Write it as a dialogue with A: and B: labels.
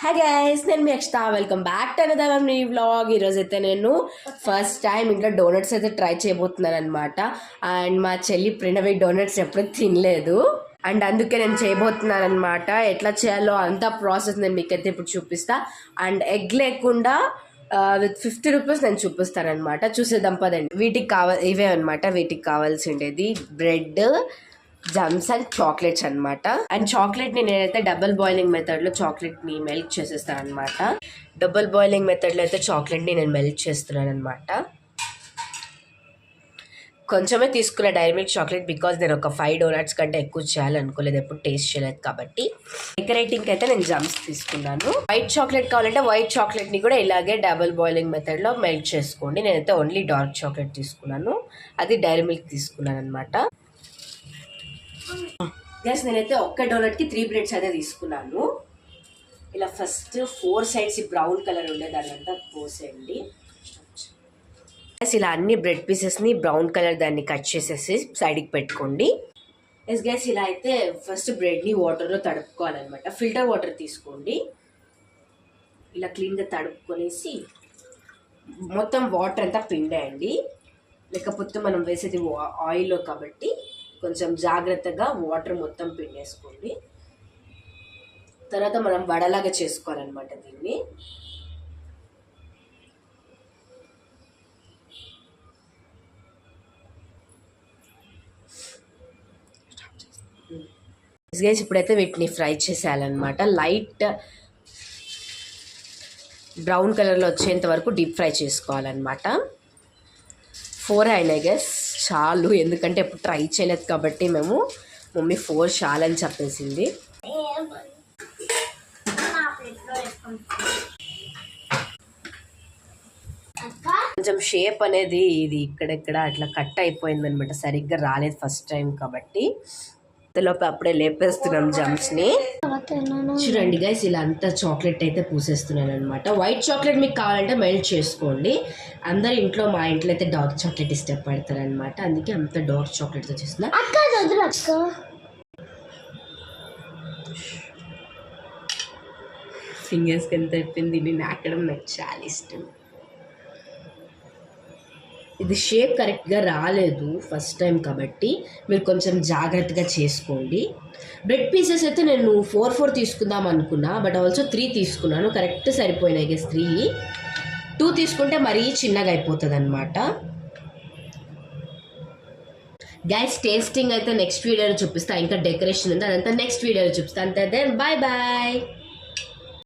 A: Hi guys, నేను మీ Akshata. Welcome back to another new vlog. ఈరోజు అయితే నేను ఫస్ట్ టైం ఇంట్లో డోనట్స్ అయితే ట్రై చేయబోతున్నాను అనమాట. అండ్ మా చెల్లి ప్రణవి డోనట్స్ ఎప్పుడు తినలేదు, అండ్ అందుకే నేను చేయబోతున్నాను అనమాట. ఎట్లా చేయాలో అంత ప్రాసెస్ నేను మీకైతే ఇప్పుడు చూపిస్తా. అండ్ ఎగ్ లేకుండా విత్ 50 రూపీస్ నేను చూపిస్తాను అనమాట. చూసేద్దాం పదండి. ఇవే అనమాట వీటికి కావాల్సిండేది: బ్రెడ్, జమ్స్ అండ్ చాక్లెట్స్ అనమాట. అండ్ చాక్లెట్ ని నేనైతే డబుల్ బాయిలింగ్ మెథడ్ లో చాక్లెట్ ని మెల్ట్ చేసేస్తాను అనమాట. డబుల్ బాయిలింగ్ మెథడ్ లో అయితే చాక్లెట్ ని నేను మెల్ట్ చేస్తున్నాను అనమాట. కొంచెమే తీసుకున్న డైరీ మిల్క్ చాక్లెట్, బికాజ్ నేను ఒక 5 డోనట్స్ కంటే ఎక్కువ చేయాలనుకోలేదు, ఎప్పుడు టేస్ట్ చేయలేదు కాబట్టి. డెకరేటింగ్ అయితే నేను జమ్స్ తీసుకున్నాను. వైట్ చాక్లెట్ కావాలంటే వైట్ చాక్లెట్ ని కూడా ఇలాగే డబుల్ బాయిలింగ్ మెథడ్ లో మెల్ట్ చేసుకోండి. నేనైతే ఓన్లీ డార్క్ చాక్లెట్ తీసుకున్నాను, అది డైరీ మిల్క్ తీసుకున్నాను అనమాట. గైస్, నేనైతే ఒక్క డోనట్కి 3 బ్రెడ్స్ అయితే తీసుకున్నాను. ఇలా ఫస్ట్ 4 సైడ్స్ బ్రౌన్ కలర్ ఉండే దాన్నంతా పోసేయండి. ఇలా అన్ని బ్రెడ్ పీసెస్ని బ్రౌన్ కలర్ దాన్ని కట్ చేసేసి సైడ్కి పెట్టుకోండి. ఎస్ గైస్, ఇలా అయితే ఫస్ట్ బ్రెడ్ని వాటర్లో తడుపుకోవాలన్నమాట. ఫిల్టర్ వాటర్ తీసుకోండి. ఇలా క్లీన్గా తడుపుకొనేసి మొత్తం వాటర్ అంతా పిండేయండి. లేకపోతే మనం వేసేది ఆయిల్లో కాబట్టి కొంచెం జాగ్రత్తగా వాటర్ మొత్తం పిండేసుకోండి. తర్వాత మనం వడలాగా చేసుకోవాలన్నమాట దీన్ని. గైస్, ఇప్పుడైతే వీటిని ఫ్రై చేసేయాలన్నమాట. లైట్ బ్రౌన్ కలర్లో వచ్చేంత వరకు డీప్ ఫ్రై చేసుకోవాలన్నమాట. 4 అయినాయి గైస్, చాలు. ఎందుకంటే ఎప్పుడు ట్రై చేయలేదు కాబట్టి మేము మమ్మీ 4 చాలు అని చెప్పేసింది. కొంచెం షేప్ అనేది ఇది ఇక్కడెక్కడ అట్లా కట్ అయిపోయింది అనమాట, సరిగ్గా రాలేదు ఫస్ట్ టైం కాబట్టి. లోపు అప్పుడే లేపేస్తున్నాం జమ్స్ ని. చూడండి గైస్, ఇలా అంతా చాక్లెట్ అయితే పూసేస్తున్నాను అనమాట. వైట్ చాక్లెట్ మీకు కావాలంటే మెల్ట్ చేసుకోండి. అందరు ఇంట్లో, మా ఇంట్లో అయితే డార్క్ చాక్లెట్ ఇష్టపడతారు అనమాట, అందుకే అంత డార్క్ చాక్లెట్ తో చేస్తున్నా. ఫింగర్స్ ఎంత అయిపోయింది, దీన్ని నాకడం నాకు చాలా ఇష్టం. ఇది షేప్ కరెక్ట్గా రాలేదు ఫస్ట్ టైం కాబట్టి మీరు కొంచెం జాగ్రత్తగా చేసుకోండి. బ్రెడ్ పీసెస్ అయితే నేను 4 తీసుకుందాం అనుకున్నా, బట్ ఆల్సో 3 తీసుకున్నాను. Correct సరిపోయినాయి guys. 2 తీసుకుంటే మరీ చిన్నగా అయిపోతుంది అనమాట. గైస్, టేస్టింగ్ అయితే నెక్స్ట్ వీడియోలో చూపిస్తా. ఇంకా డెకరేషన్ ఉంది, అదంతా నెక్స్ట్ వీడియోలో చూపిస్తా. అంతే, దెన్ బాయ్ బాయ్.